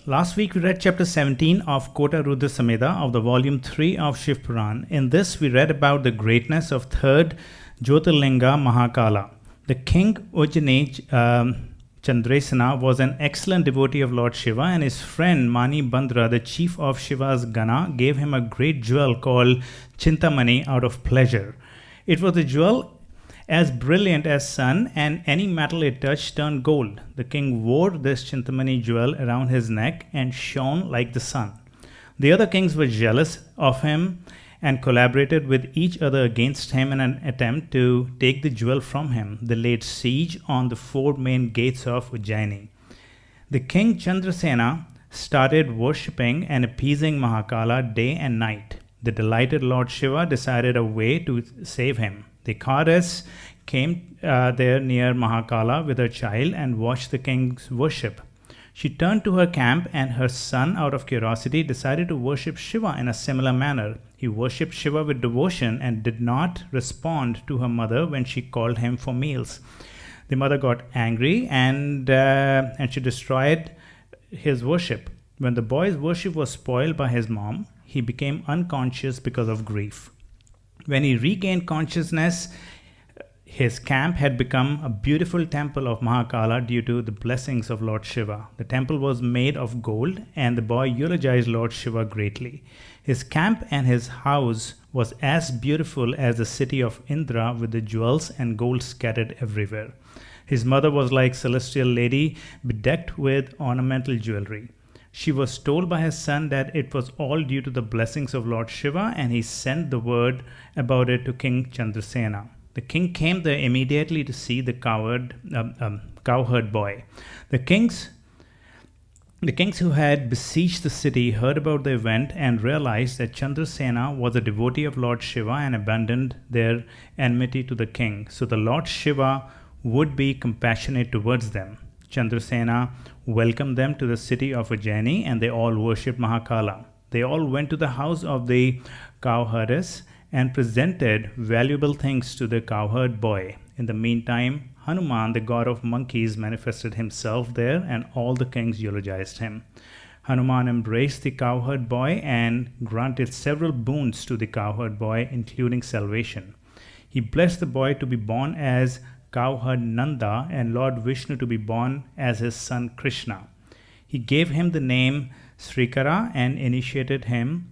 Last week we read chapter 17 of KotiRudrasamhita of the volume 3 of Shivpuran. In this we read about the greatness of third Jyotirlinga Mahakala. The king Ujjane Chandrasena was an excellent devotee of Lord Shiva, and his friend Mani Bandra, the chief of Shiva's Gana, gave him a great jewel called Chintamani out of pleasure. It was a jewel as brilliant as sun, and any metal it touched turned gold. The king wore this Chintamani jewel around his neck and shone like the sun. The other kings were jealous of him and collaborated with each other against him in an attempt to take the jewel from him. They laid siege on the 4 main gates of Ujjaini. The king Chandrasena started worshipping and appeasing Mahakala day and night. The delighted Lord Shiva decided a way to save him. The goddess came there near Mahakala with her child and watched the king's worship. She turned to her camp, and her son, out of curiosity, decided to worship Shiva in a similar manner. He worshipped Shiva with devotion and did not respond to her mother when she called him for meals. The mother got angry and she destroyed his worship. When the boy's worship was spoiled by his mom, he became unconscious because of grief. When he regained consciousness, his camp had become a beautiful temple of Mahakala due to the blessings of Lord Shiva. The temple was made of gold, and the boy eulogized Lord Shiva greatly. His camp and his house was as beautiful as the city of Indra, with the jewels and gold scattered everywhere. His mother was like celestial lady, bedecked with ornamental jewelry. She was told by his son that it was all due to the blessings of Lord Shiva, and he sent the word about it to King Chandrasena. The king came there immediately to see the cowherd boy. The kings who had besieged the city heard about the event and realized that Chandrasena was a devotee of Lord Shiva and abandoned their enmity to the king. So the Lord Shiva would be compassionate towards them. Chandrasena welcomed them to the city of Ujjaini, and they all worshipped Mahakala. They all went to the house of the cowherdess and presented valuable things to the cowherd boy. In the meantime, Hanuman, the god of monkeys, manifested himself there, and all the kings eulogized him. Hanuman embraced the cowherd boy and granted several boons to the cowherd boy, including salvation. He blessed the boy to be born as cowherd Nanda and Lord Vishnu to be born as his son Krishna. He gave him the name Srikara and initiated him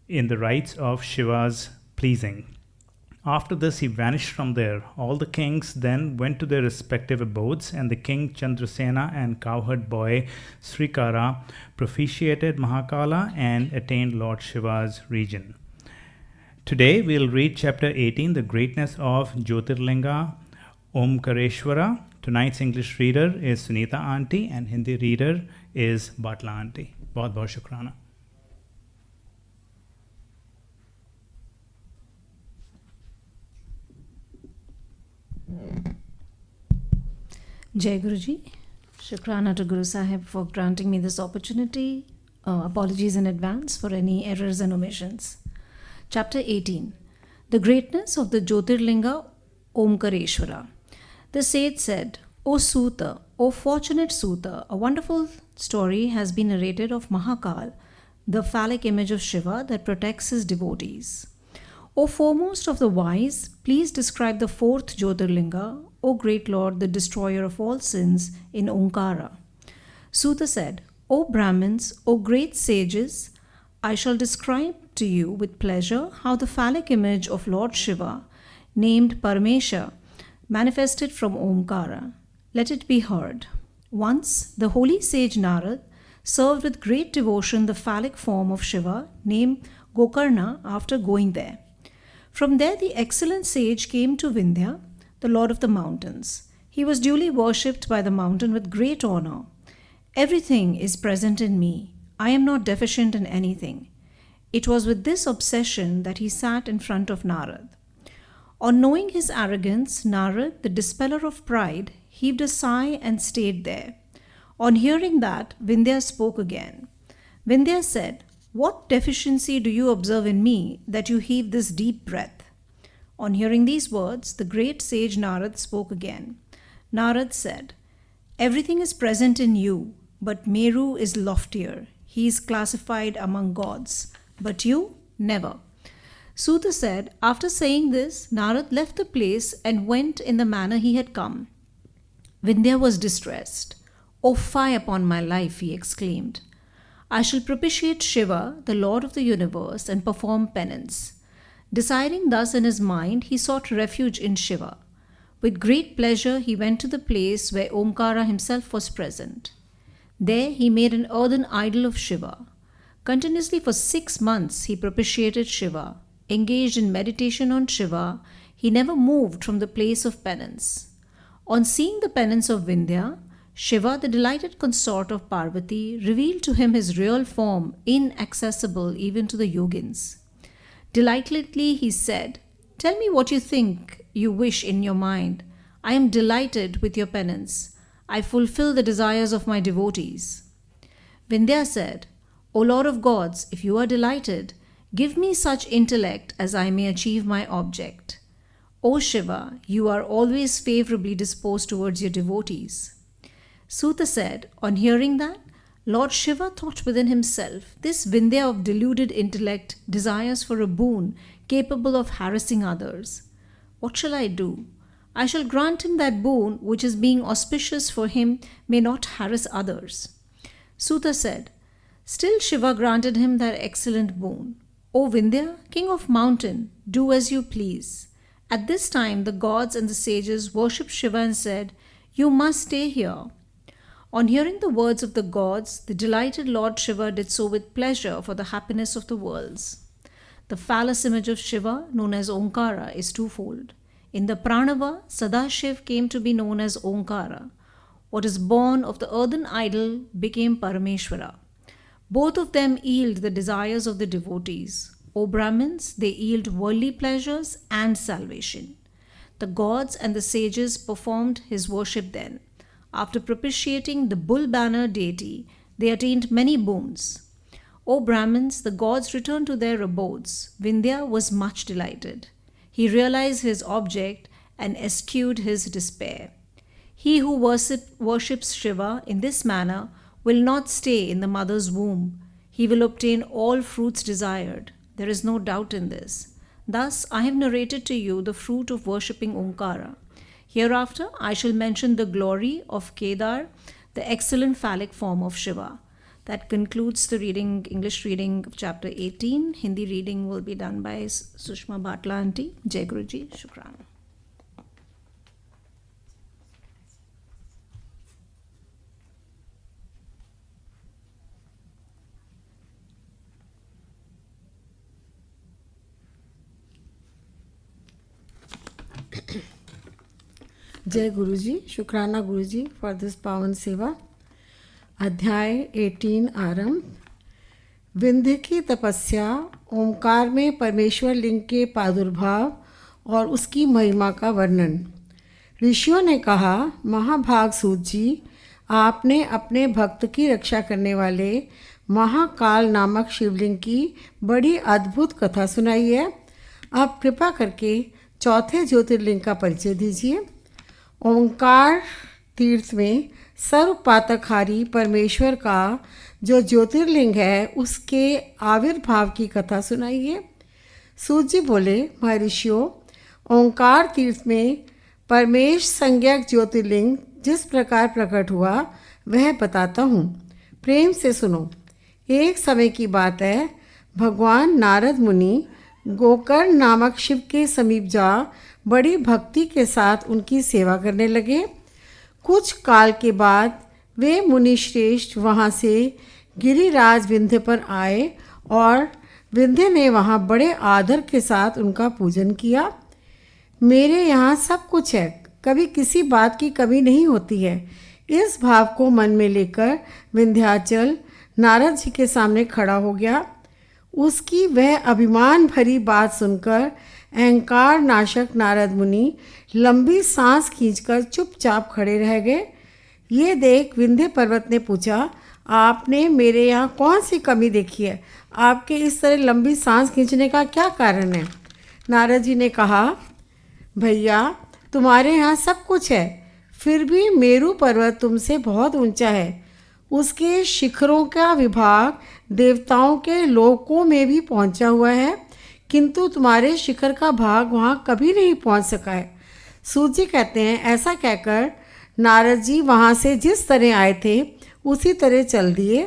in the rites of Shiva's pleasing. After this, he vanished from there. All the kings then went to their respective abodes, and the king Chandrasena and cowherd boy Srikara propitiated Mahakala and attained Lord Shiva's region. Today, we'll read chapter 18, the greatness of Jyotirlinga Omkareshwara. Tonight's English reader is Sunita Auntie, and Hindi reader is Batla Auntie. बहुत बहुत शुक्राना. Jai Guruji. Shukrana to Guru Sahib for granting me this opportunity. Apologies in advance for any errors and omissions. Chapter 18. The greatness of the Jyotirlinga Omkareshwara. The sage said, O Suta, O fortunate Suta, a wonderful story has been narrated of Mahakal, the phallic image of Shiva that protects his devotees. O foremost of the wise, please describe the 4th Jyotirlinga, O great Lord, the destroyer of all sins, in Omkara. Suta said, O Brahmins, O great sages, I shall describe to you with pleasure how the phallic image of Lord Shiva, named Paramesha, manifested from Omkara. Let it be heard. Once, the holy sage Narad served with great devotion the phallic form of Shiva, named Gokarna, after going there. From there, the excellent sage came to Vindhya, the lord of the mountains. He was duly worshipped by the mountain with great honor. Everything is present in me. I am not deficient in anything. It was with this obsession that he sat in front of Narad. On knowing his arrogance, Narad, the dispeller of pride, heaved a sigh and stayed there. On hearing that, Vindhya spoke again. Vindhya said, What deficiency do you observe in me that you heave this deep breath? On hearing these words, the great sage Narad spoke again. Narad said, Everything is present in you. but Meru is loftier. He is classified among gods, but you, never. Suta said, after saying this, Narad left the place and went in the manner he had come. Vindhya was distressed. "O fie upon my life," he exclaimed. "I shall propitiate Shiva, the Lord of the universe, and perform penance." Deciding thus in his mind, he sought refuge in Shiva. With great pleasure, he went to the place where Omkara himself was present. There he made an earthen idol of Shiva. Continuously for 6 months he propitiated Shiva. Engaged in meditation on Shiva, he never moved from the place of penance. On seeing the penance of Vindhya, Shiva, the delighted consort of Parvati, revealed to him his real form, inaccessible even to the yogins. Delightedly he said, "Tell me what you think you wish in your mind. I am delighted with your penance. I fulfill the desires of my devotees." Vindhya said, "O Lord of gods, if you are delighted, give me such intellect as I may achieve my object." "O Shiva, you are always favorably disposed towards your devotees." Suta said, on hearing that, Lord Shiva thought within himself, "This Vindhya of deluded intellect desires for a boon capable of harassing others. What shall I do? I shall grant him that boon which, is being auspicious for him, may not harass others." Suta said, Still Shiva granted him that excellent boon. "O Vindhya, king of mountain, do as you please." At this time the gods and the sages worshipped Shiva and said, "You must stay here." On hearing the words of the gods, the delighted Lord Shiva did so with pleasure for the happiness of the worlds. The phallus image of Shiva, known as Omkara, is twofold. In the Pranava, Sadashiv came to be known as Omkara. What is born of the earthen idol became Parameshwara. Both of them yield the desires of the devotees. O Brahmins, they yield worldly pleasures and salvation. The gods and the sages performed his worship then. After propitiating the bull-banner deity, they attained many boons. O Brahmins, the gods returned to their abodes. Vindhya was much delighted. He realized his object and eschewed his despair. He who worships Shiva in this manner will not stay in the mother's womb. He will obtain all fruits desired. There is no doubt in this. Thus, I have narrated to you the fruit of worshipping Omkara. Hereafter, I shall mention the glory of Kedar, the excellent phallic form of Shiva. That concludes the English reading of chapter 18. Hindi reading will be done by Sushma Bhatla Aunty. Jai Guruji, Shukran. जय गुरुजी, शुक्राना गुरुजी for this पावन सेवा। अध्याय 18 आरंभ। विंध्य की तपस्या, ओंकार में परमेश्वर लिंग के प्रादुर्भाव और उसकी महिमा का वर्णन। ऋषियों ने कहा, महाभाग सूत जी, आपने अपने भक्त की रक्षा करने वाले महाकाल नामक शिवलिंग की बड़ी अद्भुत कथा सुनाई है। अब कृपा करके चौथे ज्योतिर्लिंग का परिचय दीजिए। ओंकार तीर्थ में सर्वपातकहारी परमेश्वर का जो ज्योतिर्लिंग है, उसके आविर्भाव की कथा सुनाइए। सूत जी बोले, महर्षियों, ओंकार तीर्थ में परमेश संज्ञक ज्योतिर्लिंग जिस प्रकार प्रकट हुआ वह बताता हूँ, प्रेम से सुनो। एक समय की बात है, भगवान नारद मुनि गोकर्ण नामक शिव के समीप जा बड़ी भक्ति के साथ उनकी सेवा करने लगे। कुछ काल के बाद वे मुनि श्रेष्ठ वहाँ से गिरिराज विंध्य पर आए और विंध्य ने वहाँ बड़े आदर के साथ उनका पूजन किया। मेरे यहाँ सब कुछ है, कभी किसी बात की कमी नहीं होती है। इस भाव को मन में लेकर विंध्याचल नारद जी के सामने खड़ा हो गया। उसकी वह अभिमान भरी बात सुनकर अहंकार नाशक नारद मुनि लंबी सांस खींचकर चुपचाप खड़े रह गए। ये देख विंध्य पर्वत ने पूछा, आपने मेरे यहाँ कौन सी कमी देखी है? आपके इस तरह लंबी सांस खींचने का क्या कारण है? नारद जी ने कहा, भैया, तुम्हारे यहाँ सब कुछ है, फिर भी मेरू पर्वत तुमसे बहुत ऊंचा है। उसके शिखरों का विभाग देवताओं के लोकों में भी पहुंचा हुआ है, किंतु तुम्हारे शिखर का भाग वहां कभी नहीं पहुंच सका है। सूत जी कहते हैं, ऐसा कहकर नारद जी वहां से जिस तरह आए थे उसी तरह चल दिए,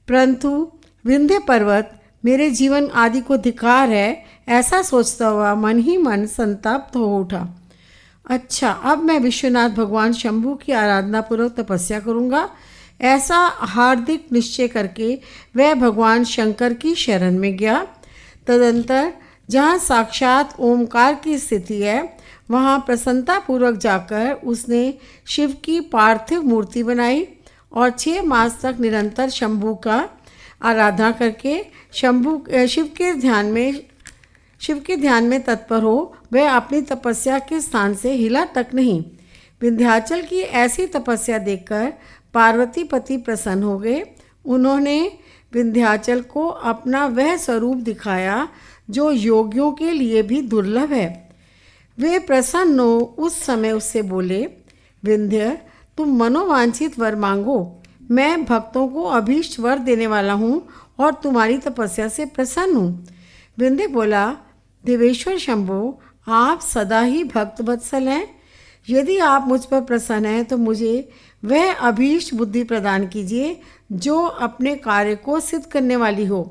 परंतु विंध्य पर्वत मेरे जीवन आदि को धिक्कार है, ऐसा सोचता हुआ मन ही मन संतप्त हो उठा। अच्छा, अब मैं विश्वनाथ भगवान शंभू की आराधना पूर्वक तपस्या करूंगा, ऐसा हार्दिक निश्चय करके वह भगवान शंकर की शरण में गया। तदंतर जहाँ साक्षात ओमकार की स्थिति है वहाँ प्रसन्नतापूर्वक जाकर उसने शिव की पार्थिव मूर्ति बनाई और 6 मास तक निरंतर शंभू का आराधना करके शिव के ध्यान में तत्पर हो वह अपनी तपस्या के स्थान से हिला तक नहीं। विंध्याचल की ऐसी तपस्या देखकर पार्वती पति प्रसन्न हो गए। उन्होंने विंध्याचल को अपना वह स्वरूप दिखाया जो योगियों के लिए भी दुर्लभ है। वे प्रसन्न हो उस समय उससे बोले, विंध्य तुम मनोवांछित वर मांगो, मैं भक्तों को अभीष्ट वर देने वाला हूँ और तुम्हारी तपस्या से प्रसन्न हूँ। विंध्य बोला, देवेश्वर शंभो, आप सदा ही भक्त वत्सल हैं, यदि आप मुझ पर प्रसन्न हैं तो मुझे वह अभीष्ट बुद्धि प्रदान कीजिए जो अपने कार्य को सिद्ध करने वाली हो।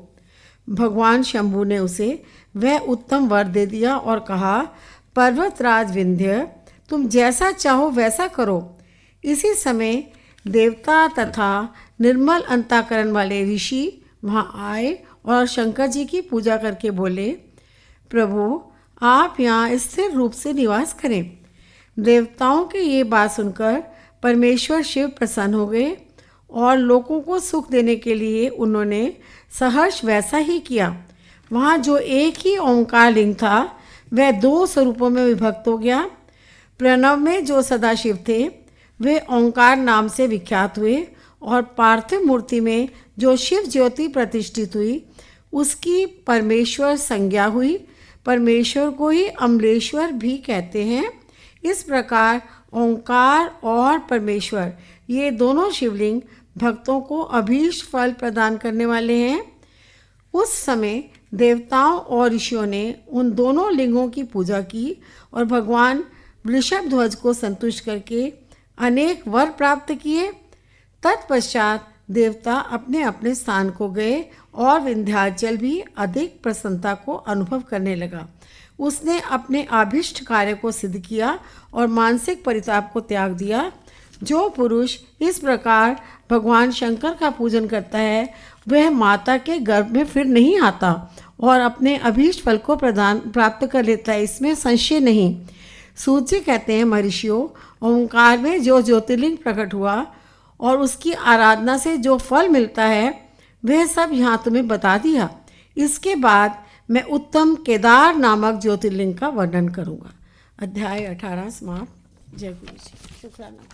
भगवान शंभू ने उसे वह उत्तम वर दे दिया और कहा, पर्वतराज विंध्य, तुम जैसा चाहो वैसा करो। इसी समय देवता तथा निर्मल अंतःकरण वाले ऋषि वहाँ आए और शंकर जी की पूजा करके बोले, प्रभु आप यहाँ स्थिर रूप से निवास करें। देवताओं की ये बात सुनकर परमेश्वर शिव प्रसन्न हो गए और लोगों को सुख देने के लिए उन्होंने सहर्ष वैसा ही किया। वहाँ जो एक ही ओंकार लिंग था वह 2 स्वरूपों में विभक्त हो गया। प्रणव में जो सदाशिव थे वे ओंकार नाम से विख्यात हुए और पार्थिव मूर्ति में जो शिव ज्योति प्रतिष्ठित हुई उसकी परमेश्वर संज्ञा हुई। परमेश्वर को ही अमलेश्वर भी कहते हैं। इस प्रकार ओंकार और परमेश्वर ये दोनों शिवलिंग भक्तों को अभीष्ट फल प्रदान करने वाले हैं। उस समय देवताओं और ऋषियों ने उन दोनों लिंगों की पूजा की और भगवान वृषभ ध्वज को संतुष्ट करके अनेक वर प्राप्त किए। तत्पश्चात देवता अपने अपने स्थान को गए और विंध्याचल भी अधिक प्रसन्नता को अनुभव करने लगा। उसने अपने आभिष्ट कार्य को सिद्ध किया और मानसिक परिताप को त्याग दिया। जो पुरुष इस प्रकार भगवान शंकर का पूजन करता है वह माता के गर्भ में फिर नहीं आता और अपने अभीष्ट फल को प्राप्त कर लेता है, इसमें संशय नहीं। सूत जी कहते हैं, महर्षियों, ओंकार में जो ज्योतिर्लिंग प्रकट हुआ और उसकी आराधना से जो फल मिलता है वह सब यहाँ तुम्हें बता दिया। इसके बाद मैं उत्तम केदार नामक ज्योतिर्लिंग का वर्णन करूँगा। अध्याय 18 समाप्त। जय गुरु जी। शुक्राना।